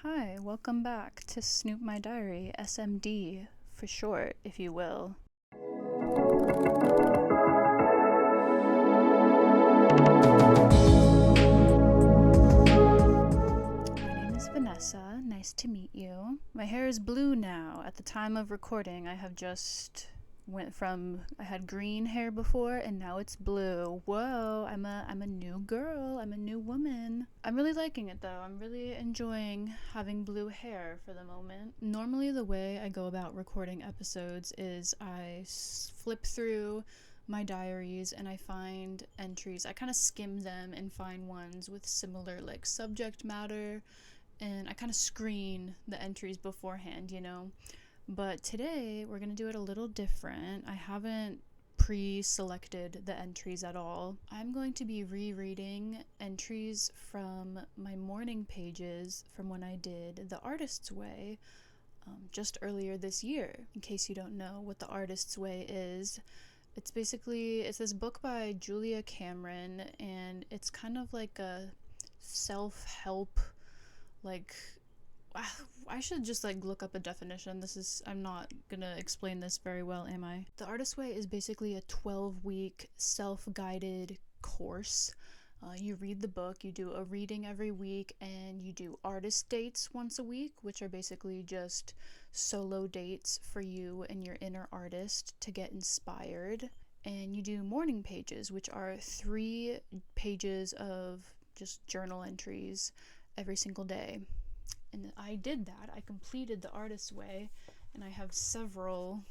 Hi, welcome back to Snoop My Diary, SMD for short, if you will. My name is Vanessa, nice to meet you. My hair is blue now. At the time of recording, I have just I had green hair before and now it's blue. Whoa, I'm a new girl. I'm a new woman. I'm really liking it though. I'm really enjoying having blue hair for the moment. Normally the way I go about recording episodes is I flip through my diaries and I find entries. I kind of skim them and find ones with similar subject matter, and I kind of screen the entries beforehand, But today we're going to do it a little different. I haven't pre-selected the entries at all. I'm going to be rereading entries from my morning pages from when I did The Artist's Way just earlier this year. In case you don't know what The Artist's Way is, it's this book by Julia Cameron, and it's kind of like a self-help, I should just look up a definition. I'm not gonna explain this very well, am I? The Artist's Way is basically a 12-week self-guided course. You read the book, you do a reading every week, and you do artist dates once a week, which are basically just solo dates for you and your inner artist to get inspired. And you do morning pages, which are 3 pages of just journal entries every single day. And I did that. I completed The Artist's Way, and I have several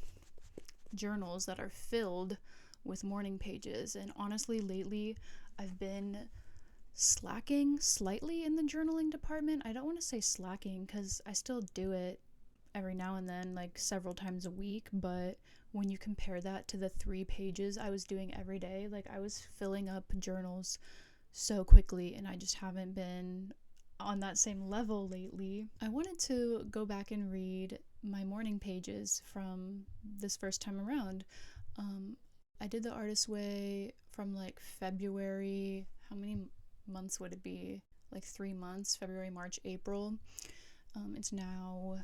journals that are filled with morning pages. And honestly, lately, I've been slacking slightly in the journaling department. I don't want to say slacking because I still do it every now and then, several times a week. But when you compare that to the 3 pages I was doing every day, I was filling up journals so quickly, and I just haven't been on that same level lately. I wanted to go back and read my morning pages from this first time around. I did The Artist's Way from February. How many months would it be? 3 months, February, March, April. It's now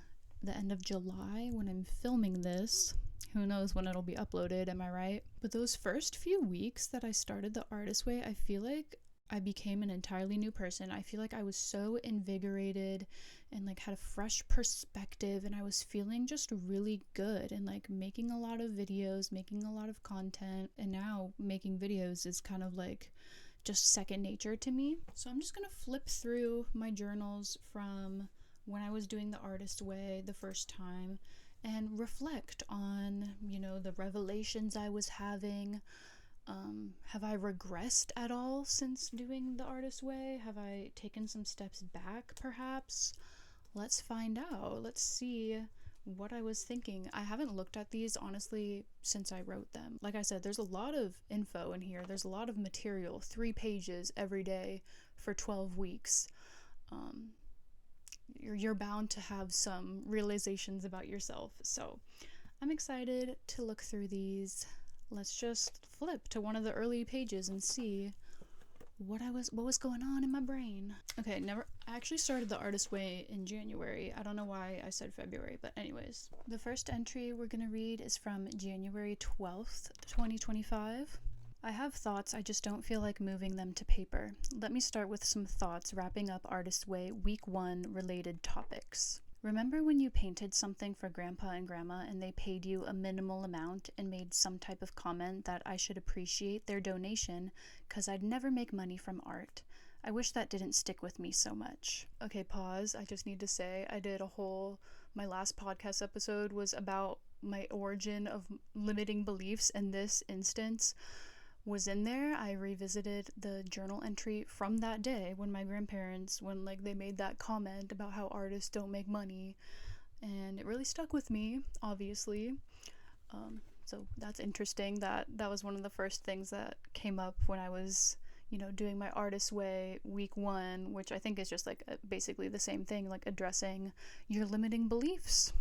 the end of July when I'm filming this. Who knows when it'll be uploaded, am I right? But those first few weeks that I started The Artist's Way, I feel like I became an entirely new person. I feel like I was so invigorated and had a fresh perspective, and I was feeling just really good and making a lot of videos, making a lot of content. And now making videos is kind of just second nature to me. So I'm just gonna flip through my journals from when I was doing The Artist's Way the first time and reflect on, the revelations I was having. Have I regressed at all since doing The Artist's Way? Have I taken some steps back, perhaps? Let's find out. Let's see what I was thinking. I haven't looked at these, honestly, since I wrote them. Like I said, there's a lot of info in here. There's a lot of material, 3 pages every day for 12 weeks. You're bound to have some realizations about yourself. So I'm excited to look through these. Let's just flip to one of the early pages and see what was going on in my brain. Okay, I actually started The Artist's Way in January. I don't know why I said February, but anyways. The first entry we're gonna read is from January 12th, 2025. I have thoughts, I just don't feel like moving them to paper. Let me start with some thoughts wrapping up Artist's Way Week 1 related topics. Remember when you painted something for Grandpa and Grandma and they paid you a minimal amount and made some type of comment that I should appreciate their donation because I'd never make money from art? I wish that didn't stick with me so much. Okay, pause. I just need to say my last podcast episode was about my origin of limiting beliefs, and this instance was in there. I revisited the journal entry from that day when my grandparents, they made that comment about how artists don't make money, and it really stuck with me, obviously. So that's interesting. That was one of the first things that came up when I was, doing my Artist's Way Week 1, which I think is just basically the same thing, addressing your limiting beliefs.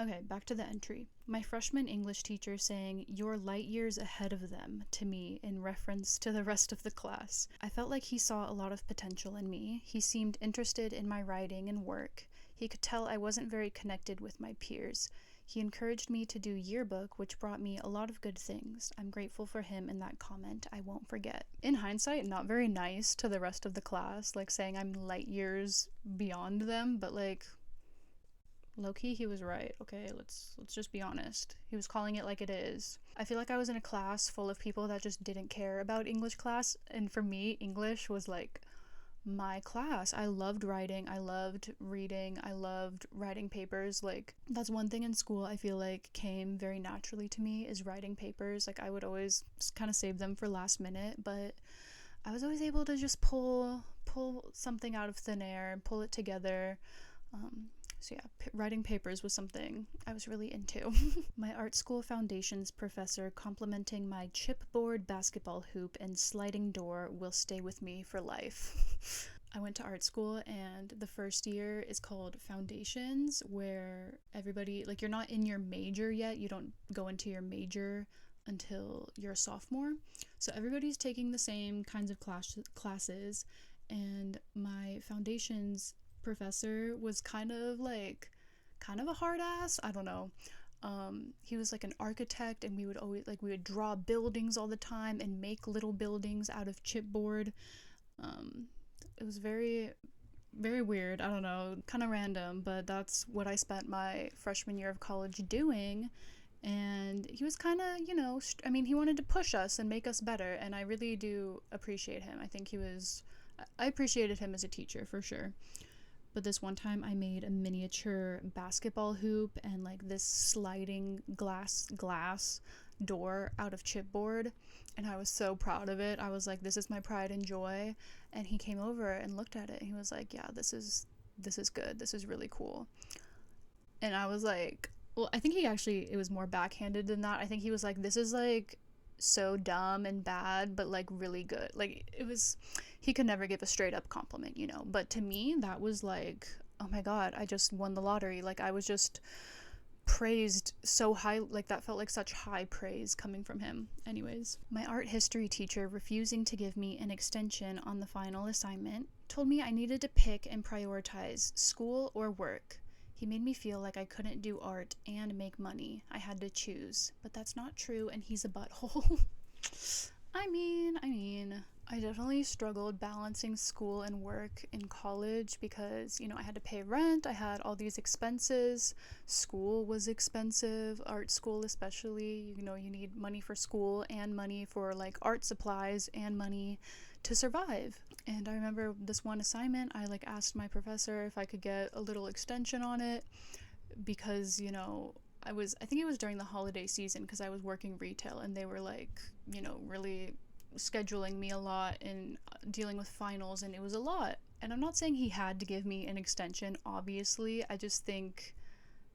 Okay, back to the entry. My freshman English teacher saying, "You're light years ahead of them," to me in reference to the rest of the class. I felt like he saw a lot of potential in me. He seemed interested in my writing and work. He could tell I wasn't very connected with my peers. He encouraged me to do yearbook, which brought me a lot of good things. I'm grateful for him and that comment I won't forget. In hindsight, not very nice to the rest of the class, like saying I'm light years beyond them, but like low-key he was right. Okay, let's just be honest. He was calling it like it is. I feel like I was in a class full of people that just didn't care about English class, and for me English was like my class. I loved writing, I loved reading, I loved writing papers. Like that's one thing in school I feel like came very naturally to me, is writing papers. Like I would always kind of save them for last minute, but I was always able to just pull something out of thin air and pull it together. So yeah, writing papers was something I was really into. My art school foundations professor complimenting my chipboard basketball hoop and sliding door will stay with me for life. I went to art school, and the first year is called foundations, where everybody, like, you're not in your major yet. You don't go into your major until you're a sophomore. So everybody's taking the same kinds of classes, and my foundations professor was kind of a hard ass. I don't know. He was like an architect, and we would draw buildings all the time and make little buildings out of chipboard. It was very, very weird. I don't know, kind of random, but that's what I spent my freshman year of college doing. And he was kind of, he wanted to push us and make us better, and I really do appreciate him. I appreciated him as a teacher for sure. But this one time I made a miniature basketball hoop and like this sliding glass door out of chipboard, and I was so proud of it. I was like, this is my pride and joy. And he came over and looked at it, and he was like, yeah, this is good. This is really cool. And I was like, well, I think it was more backhanded than that. I think he was like, this is like so dumb and bad, but like really good. Like he could never give a straight up compliment, but to me that was like, oh my god, I just won the lottery. Like I was just praised so high, like that felt like such high praise coming from him. Anyways, my art history teacher refusing to give me an extension on the final assignment told me I needed to pick and prioritize school or work. He made me feel like I couldn't do art and make money. I had to choose. But that's not true, and he's a butthole. I mean, I definitely struggled balancing school and work in college because, I had to pay rent, I had all these expenses. School was expensive, art school especially. You need money for school and money for like art supplies and money to survive. And I remember this one assignment, I like asked my professor if I could get a little extension on it because, I think it was during the holiday season because I was working retail, and they were like, really scheduling me a lot and dealing with finals, and it was a lot. And I'm not saying he had to give me an extension, obviously. I just think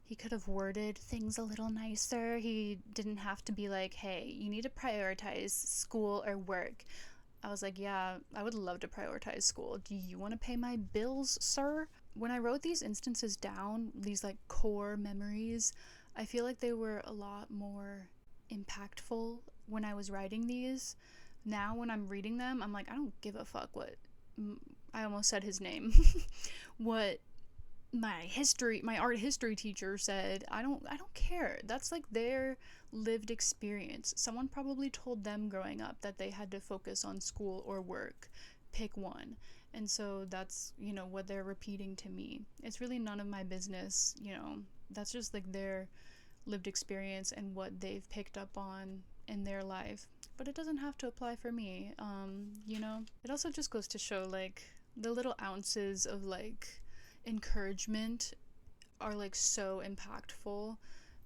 he could have worded things a little nicer. He didn't have to be like, hey, you need to prioritize school or work. I was like, yeah, I would love to prioritize school. Do you want to pay my bills, sir? When I wrote these instances down, these like core memories, I feel like they were a lot more impactful when I was writing these. Now when I'm reading them, I'm like, I don't give a fuck what, I almost said his name, what my art history teacher said. I don't care. That's like their lived experience. Someone probably told them growing up that they had to focus on school or work, pick one. And so that's, what they're repeating to me. It's really none of my business. That's just like their lived experience and what they've picked up on in their life. But it doesn't have to apply for me. It also just goes to show like the little ounces of like encouragement are like so impactful,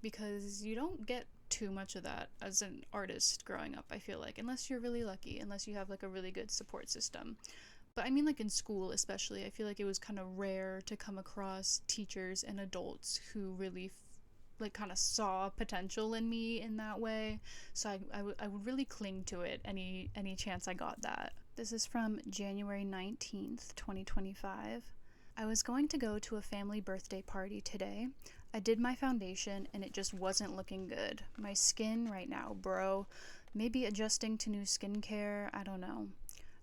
because you don't get too much of that as an artist growing up, I feel like, unless you're really lucky, unless you have like a really good support system. But I mean, like in school especially, I feel like it was kind of rare to come across teachers and adults who really like kind of saw potential in me in that way. So I would really cling to it any chance I got that. This is from January 19th, 2025. I was going to go to a family birthday party today. I did my foundation and it just wasn't looking good. My skin right now, bro. Maybe adjusting to new skincare, I don't know.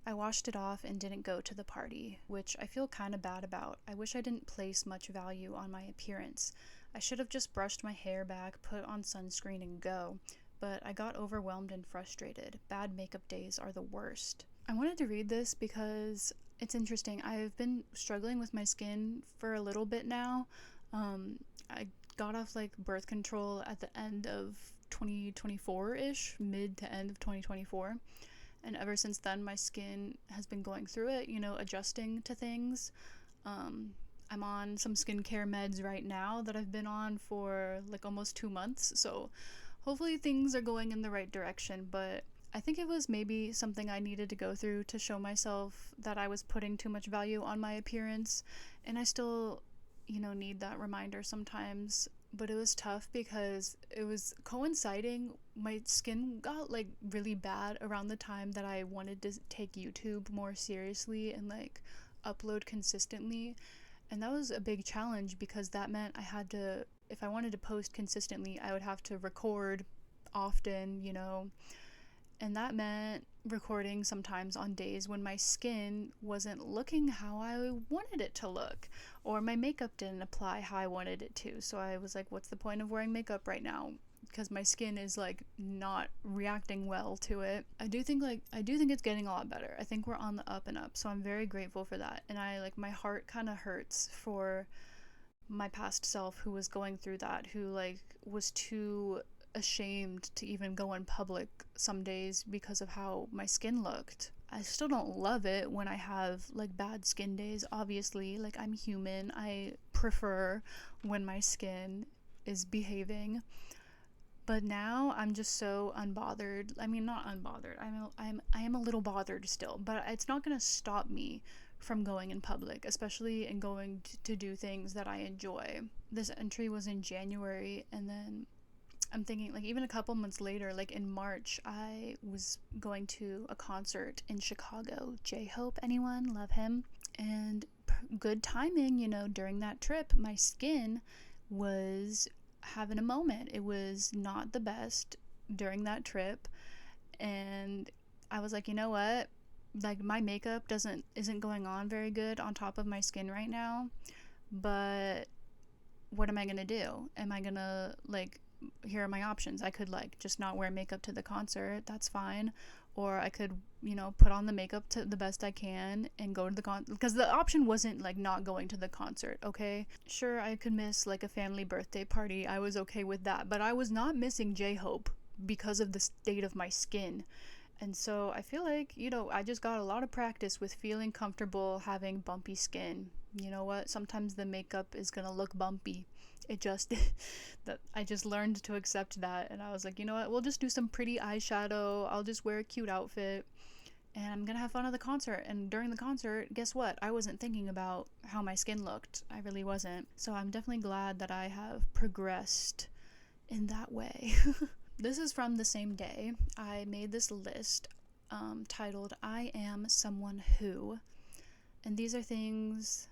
I washed it off and didn't go to the party, which I feel kind of bad about. I wish I didn't place much value on my appearance. I should have just brushed my hair back, put on sunscreen, and go. But I got overwhelmed and frustrated. Bad makeup days are the worst. I wanted to read this because it's interesting. I've been struggling with my skin for a little bit now. I got off like birth control at the end of 2024-ish, mid to end of 2024. And ever since then, my skin has been going through it, adjusting to things. I'm on some skincare meds right now that I've been on for like almost 2 months. So hopefully things are going in the right direction. But I think it was maybe something I needed to go through to show myself that I was putting too much value on my appearance. And I still, need that reminder sometimes. But it was tough because it was coinciding. My skin got like really bad around the time that I wanted to take YouTube more seriously and like upload consistently. And that was a big challenge because that meant I had to, if I wanted to post consistently, I would have to record often, and that meant recording sometimes on days when my skin wasn't looking how I wanted it to look, or my makeup didn't apply how I wanted it to. So I was like, what's the point of wearing makeup right now? Because my skin is like not reacting well to it. I do think it's getting a lot better. I think we're on the up and up. So I'm very grateful for that. And my heart kind of hurts for my past self who was going through that, who like was too ashamed to even go in public some days because of how my skin looked. I still don't love it when I have like bad skin days, obviously. Like, I'm human. I prefer when my skin is behaving. But now I'm just so unbothered. I mean, not unbothered. I am a little bothered still, but it's not going to stop me from going in public, especially in going to do things that I enjoy. This entry was in January, and then I'm thinking like even a couple months later, like in March, I was going to a concert in Chicago. J-Hope, anyone? Love him. And good timing, during that trip, my skin was having a moment. It was not the best during that trip. And I was like, you know what? Like, my makeup isn't going on very good on top of my skin right now. But what am I gonna do? Am I gonna like, here are my options. I could like just not wear makeup to the concert, that's fine, or I could put on the makeup to the best I can and go to the concert, because the option wasn't like not going to the concert. Okay, sure, I could miss like a family birthday party, I was okay with that, but I was not missing J-Hope because of the state of my skin. And so I feel like I just got a lot of practice with feeling comfortable having bumpy skin. You know what, sometimes the makeup is gonna look bumpy. It just that I just learned to accept that, and I was like, you know what, we'll just do some pretty eyeshadow, I'll just wear a cute outfit, and I'm gonna have fun at the concert. And during the concert, guess what, I wasn't thinking about how my skin looked. I really wasn't. So I'm definitely glad that I have progressed in that way. This is from the same day. I made this list titled I Am Someone Who, and these are things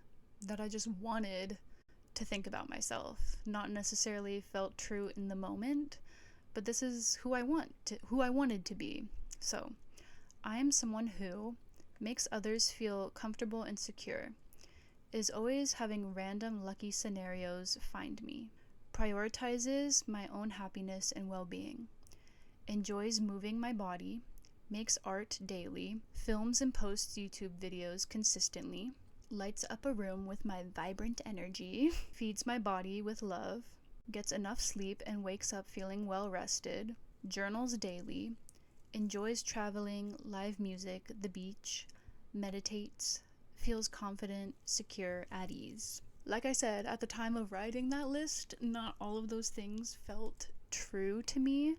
that I just wanted to think about myself, not necessarily felt true in the moment, but this is who I wanted to be. So, I am someone who makes others feel comfortable and secure, is always having random lucky scenarios find me, prioritizes my own happiness and well-being, enjoys moving my body, makes art daily, films and posts YouTube videos consistently, lights up a room with my vibrant energy, feeds my body with love, gets enough sleep and wakes up feeling well rested, journals daily, enjoys traveling, live music, the beach, meditates, feels confident, secure, at ease. Like I said, at the time of writing that list, not all of those things felt true to me.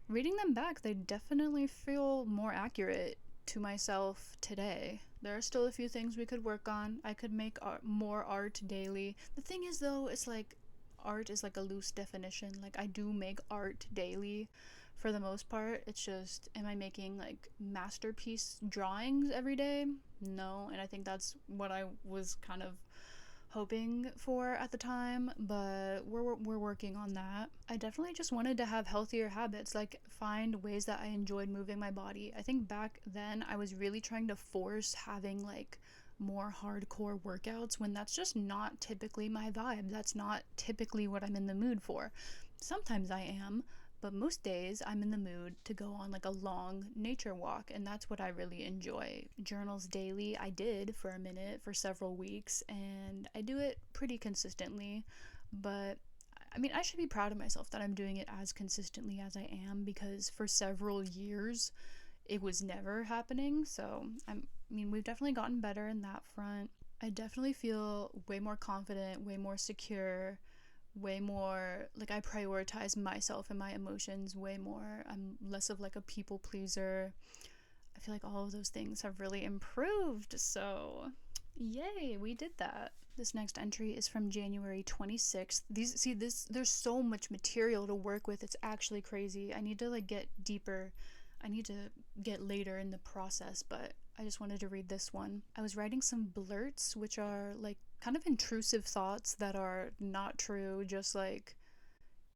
Reading them back, they definitely feel more accurate to myself today. There are still a few things we could work on. I could make more art daily. The thing is though, it's like art is like a loose definition. Like, I do make art daily for the most part. It's just, am I making like masterpiece drawings every day? No. And I think that's what I was kind of hoping for at the time, but we're working on that. I definitely just wanted to have healthier habits, like find ways that I enjoyed moving my body. I think back then I was really trying to force having like more hardcore workouts when that's just not typically my vibe. That's not typically what I'm in the mood for. Sometimes I am, but most days I'm in the mood to go on like a long nature walk, and that's what I really enjoy. Journals daily, I did for a minute, for several weeks, and I do it pretty consistently. But I mean, I should be proud of myself that I'm doing it as consistently as I am, because for several years it was never happening. So I mean, we've definitely gotten better in that front. I definitely feel way more confident, way more secure, way more like I prioritize myself and my emotions way more. I'm less of like a people pleaser. I feel like all of those things have really improved. So, yay, we did that. This next entry is from January 26th. There's so much material to work with. It's actually crazy. I need to like get deeper. I need to get later in the process, but I just wanted to read this one. I was writing some blurts, which are like kind of intrusive thoughts that are not true, just like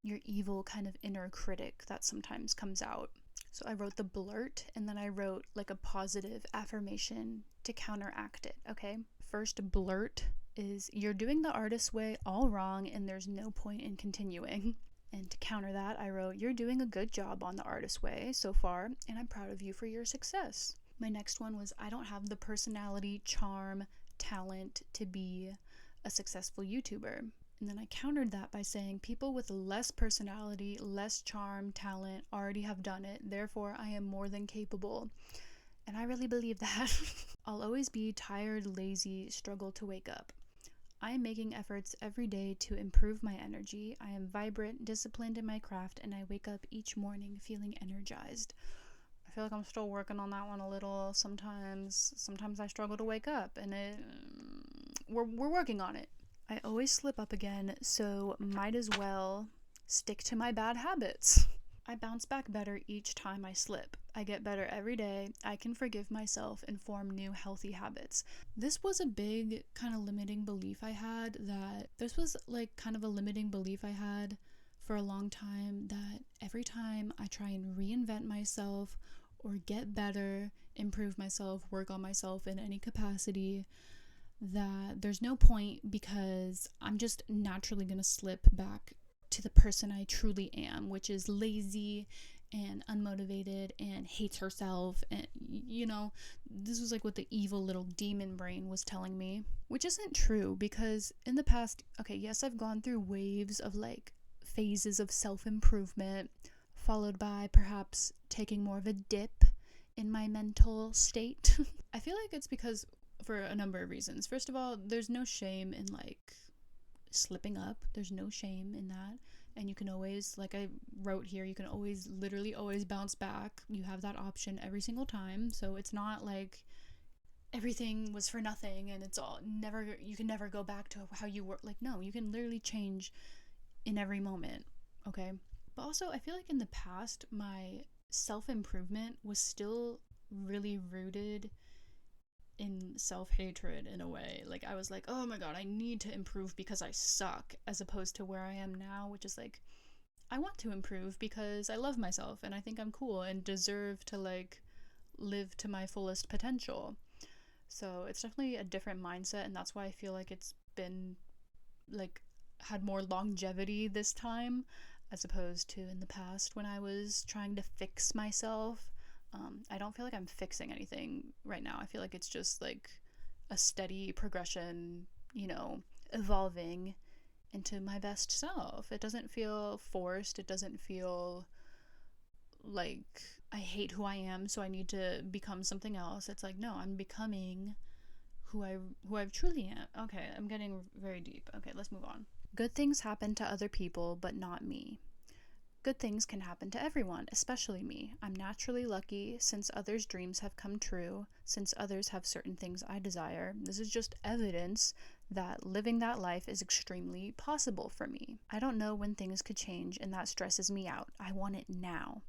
your evil kind of inner critic that sometimes comes out. So I wrote the blurt, and then I wrote like a positive affirmation to counteract it, okay? First blurt is, you're doing the artist's way all wrong and there's no point in continuing. And to counter that, I wrote, you're doing a good job on the artist way so far, and I'm proud of you for your success. My next one was, I don't have the personality, charm, talent to be a successful YouTuber. And then I countered that by saying, people with less personality, less charm, talent already have done it. Therefore, I am more than capable. And I really believe that. I'll always be tired, lazy, struggle to wake up. I am making efforts every day to improve my energy. I am vibrant, disciplined in my craft, and I wake up each morning feeling energized. I feel like I'm still working on that one a little. Sometimes I struggle to wake up, and we're working on it. I always slip up again, so might as well stick to my bad habits. I bounce back better each time I slip. I get better every day. I can forgive myself and form new healthy habits. This was a big kind of limiting belief I had, for a long time, that every time I try and reinvent myself or get better, improve myself, work on myself in any capacity, that there's no point because I'm just naturally going to slip back to the person I truly am, which is lazy and unmotivated and hates herself. And this was like what the evil little demon brain was telling me, which isn't true, because in the past, okay, yes, I've gone through waves of like phases of self-improvement, followed by perhaps taking more of a dip in my mental state. I feel like it's because, for a number of reasons. First of all, there's no shame in like slipping up. There's no shame in that. And you can always, like I wrote here, you can always, literally always bounce back. You have that option every single time. So it's not like everything was for nothing and it's all you can never go back to how you were. Like, no, you can literally change in every moment. Okay. But also, I feel like in the past, my self-improvement was still really rooted in self-hatred in a way. Like, I was like, oh my god, I need to improve because I suck, as opposed to where I am now, which is like, I want to improve because I love myself and I think I'm cool and deserve to like live to my fullest potential. So it's definitely a different mindset, and that's why I feel like it's been like had more longevity this time as opposed to in the past when I was trying to fix myself. I don't feel like I'm fixing anything right now. I feel like it's just like a steady progression, evolving into my best self. It doesn't feel forced. It doesn't feel like I hate who I am, so I need to become something else. It's like, no, I'm becoming who I truly am. Okay, I'm getting very deep. Okay, let's move on. Good things happen to other people, but not me. Good things can happen to everyone, especially me. I'm naturally lucky since others' dreams have come true, since others have certain things I desire. This is just evidence that living that life is extremely possible for me. I don't know when things could change, and that stresses me out. I want it now.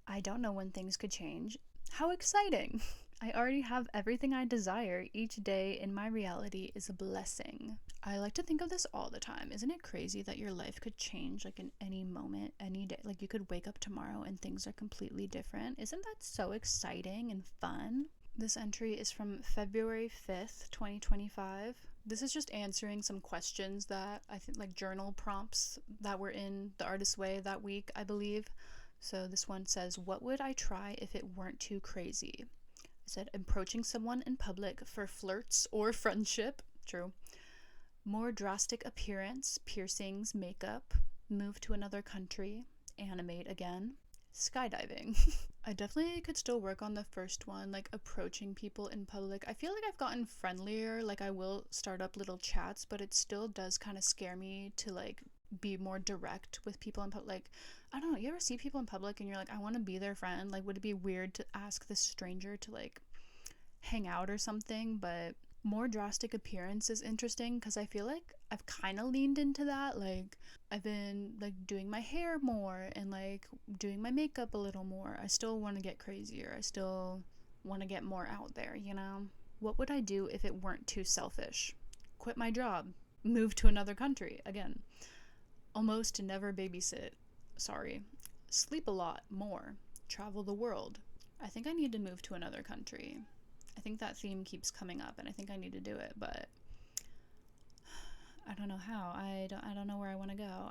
I don't know when things could change. How exciting! I already have everything I desire. Each day in my reality is a blessing. I like to think of this all the time. Isn't it crazy that your life could change like in any moment, any day? Like you could wake up tomorrow and things are completely different. Isn't that so exciting and fun? This entry is from February 5th, 2025. This is just answering some questions that I think, like journal prompts that were in The Artist's Way that week, I believe. So this one says, what would I try if it weren't too crazy? I said, approaching someone in public for flirts or friendship. True. More drastic appearance, piercings, makeup, move to another country, animate again, skydiving. I definitely could still work on the first one, like approaching people in public. I feel like I've gotten friendlier, like I will start up little chats, but it still does kind of scare me to like be more direct with people in public. Like, I don't know, you ever see people in public and you're like, I want to be their friend? Like, would it be weird to ask this stranger to like hang out or something? But more drastic appearance is interesting because I feel like I've kind of leaned into that. Like, I've been like doing my hair more and like doing my makeup a little more. I still want to get crazier. I still want to get more out there, you know? What would I do if it weren't too selfish? Quit my job, move to another country again. Almost never babysit. Sorry. Sleep a lot more. Travel the world. I think I need to move to another country. I think that theme keeps coming up and I think I need to do it, but I don't know how. I don't know where I want to go.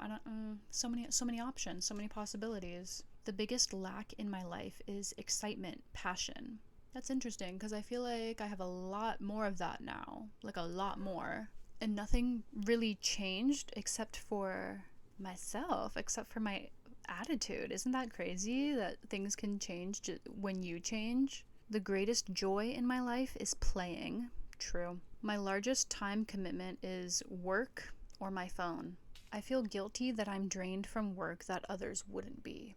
So many options, so many possibilities. The biggest lack in my life is excitement, passion. That's interesting because I feel like I have a lot more of that now, like a lot more. And nothing really changed except for myself, except for my attitude. Isn't that crazy that things can change when you change? The greatest joy in my life is playing. True. My largest time commitment is work or my phone. I feel guilty that I'm drained from work that others wouldn't be.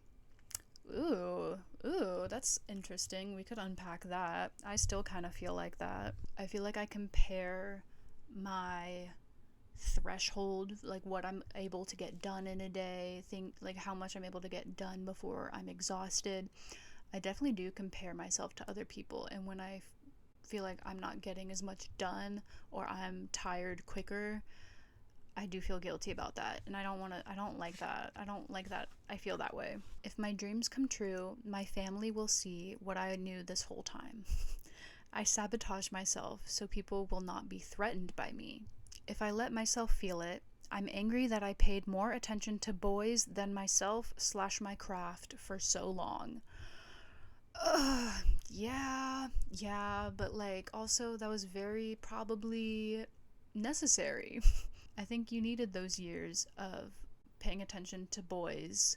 Ooh, that's interesting. We could unpack that. I still kind of feel like that. I feel like I compare my threshold, like what I'm able to get done in a day, think like how much I'm able to get done before I'm exhausted. I definitely do compare myself to other people, and when I feel like I'm not getting as much done or I'm tired quicker, I do feel guilty about that, and I don't like that. I feel that way. If my dreams come true, my family will see what I knew this whole time. I sabotage myself so people will not be threatened by me. If I let myself feel it, I'm angry that I paid more attention to boys than myself / my craft for so long. Yeah, but like also that was very probably necessary. I think you needed those years of paying attention to boys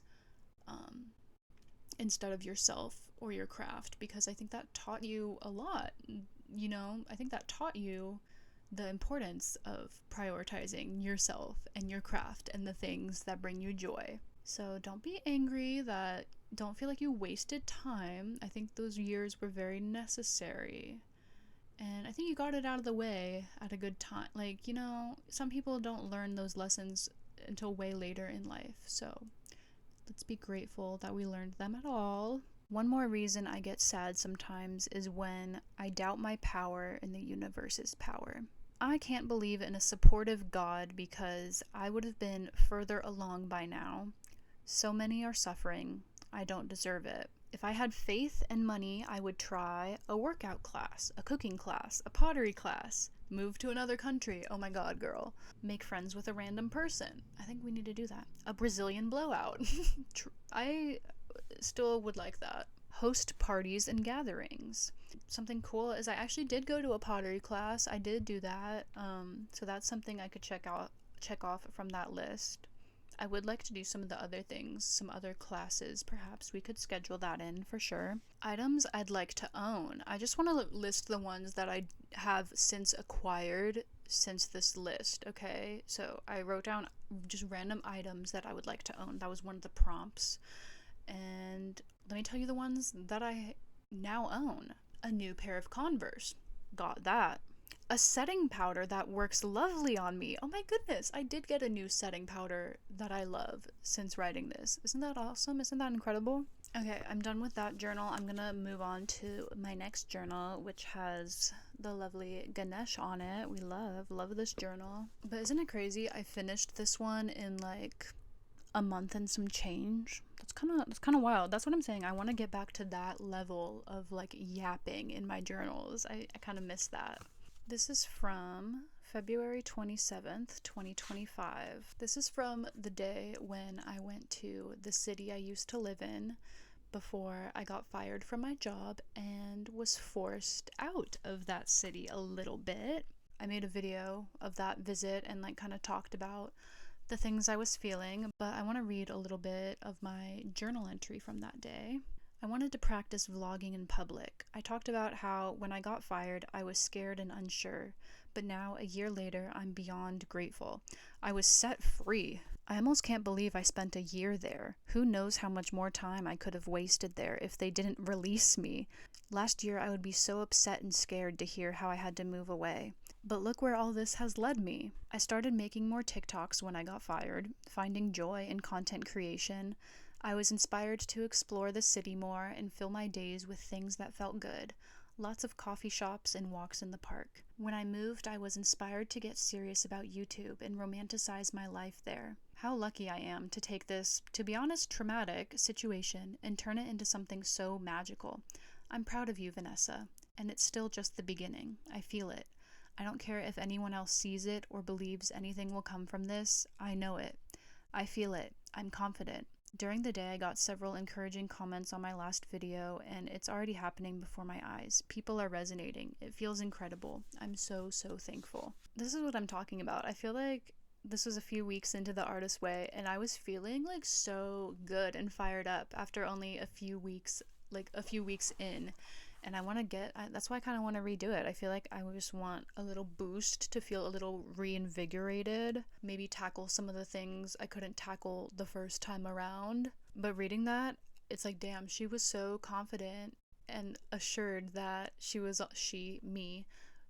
instead of yourself or your craft, because I think that taught you a lot. You know, I think that taught you the importance of prioritizing yourself and your craft and the things that bring you joy. So don't be angry don't feel like you wasted time. I think those years were very necessary. And I think you got it out of the way at a good time. Like, you know, some people don't learn those lessons until way later in life. So let's be grateful that we learned them at all. One more reason I get sad sometimes is when I doubt my power and the universe's power. I can't believe in a supportive God because I would have been further along by now. So many are suffering. I don't deserve it. If I had faith and money, I would try a workout class, a cooking class, a pottery class, move to another country. Oh my god, girl. Make friends with a random person. I think we need to do that. A Brazilian blowout. I still would like that. Host parties and gatherings. Something cool is I actually did go to a pottery class. I did do that. So that's something I could check off from that list. I would like to do some of the other things, some other classes. Perhaps we could schedule that in for sure. Items I'd like to own. I just want to list the ones that I have since acquired since this list, okay? So I wrote down just random items that I would like to own. That was one of the prompts. And let me tell you the ones that I now own. A new pair of Converse. Got that. A setting powder that works lovely on me. Oh my goodness, I did get a new setting powder that I love since writing this. Isn't that awesome? Isn't that incredible? Okay, I'm done with that journal. I'm gonna move on to my next journal, which has the lovely Ganesh on it. We love this journal. But isn't it crazy? I finished this one in like a month and some change. That's kind of wild. That's what I'm saying. I want to get back to that level of like yapping in my journals. I kind of miss that. This is from February 27th, 2025. This is from the day when I went to the city I used to live in before I got fired from my job and was forced out of that city a little bit. I made a video of that visit and like kind of talked about the things I was feeling, but I want to read a little bit of my journal entry from that day. I wanted to practice vlogging in public. I talked about how when I got fired, I was scared and unsure, but now, a year later, I'm beyond grateful. I was set free. I almost can't believe I spent a year there. Who knows how much more time I could have wasted there if they didn't release me. Last year, I would be so upset and scared to hear how I had to move away. But look where all this has led me. I started making more TikToks when I got fired, finding joy in content creation. I was inspired to explore the city more and fill my days with things that felt good. Lots of coffee shops and walks in the park. When I moved, I was inspired to get serious about YouTube and romanticize my life there. How lucky I am to take this, to be honest, traumatic situation and turn it into something so magical. I'm proud of you, Vanessa, and it's still just the beginning. I feel it. I don't care if anyone else sees it or believes anything will come from this. I know it. I feel it. I'm confident. During the day, I got several encouraging comments on my last video, and it's already happening before my eyes. People are resonating. It feels incredible. I'm so thankful. This is what I'm talking about. I feel like this was a few weeks into the artist way, and I was feeling like so good and fired up after only a few weeks in. And that's why I kind of want to redo it. I feel like I just want a little boost to feel a little reinvigorated, maybe tackle some of the things I couldn't tackle the first time around. But reading that, it's like, damn, she was so confident and assured that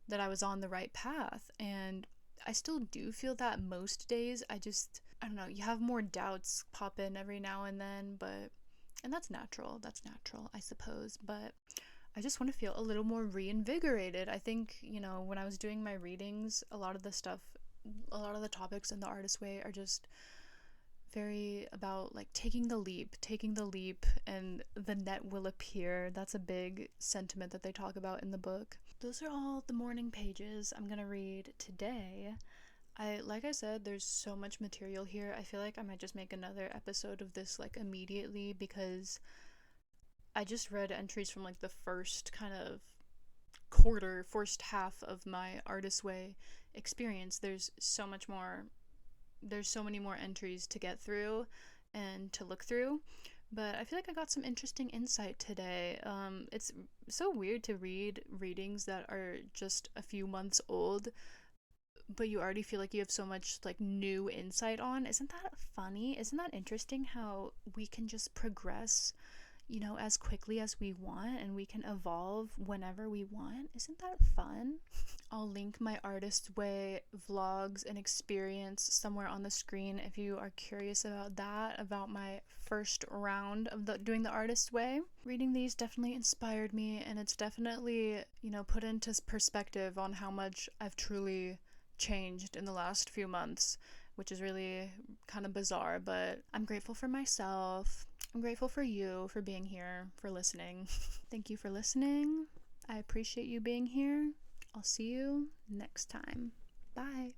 that I was on the right path. And I still do feel that most days. I don't know, you have more doubts pop in every now and then, and that's natural, I suppose. But I just want to feel a little more reinvigorated. I think, when I was doing my readings, a lot of the topics in the artist way are just very about like taking the leap, and the net will appear. That's a big sentiment that they talk about in the book. Those are all the morning pages I'm gonna read today. Like I said, there's so much material here. I feel like I might just make another episode of this like immediately, because I just read entries from like the first kind of first half of my artist way experience. There's so many more entries to get through and to look through, but I feel like I got some interesting insight today. It's so weird to read readings that are just a few months old, but you already feel like you have so much like new insight on. Isn't that funny? Isn't that interesting how we can just progress as quickly as we want, and we can evolve whenever we want? Isn't that fun? I'll link my artist way vlogs and experience somewhere on the screen if you are curious about that, about my first round of doing the artist way. Reading these definitely inspired me, and it's definitely, put into perspective on how much I've truly changed in the last few months, which is really kind of bizarre, but I'm grateful for myself. I'm grateful for you for being here, for listening. Thank you for listening. I appreciate you being here. I'll see you next time. Bye.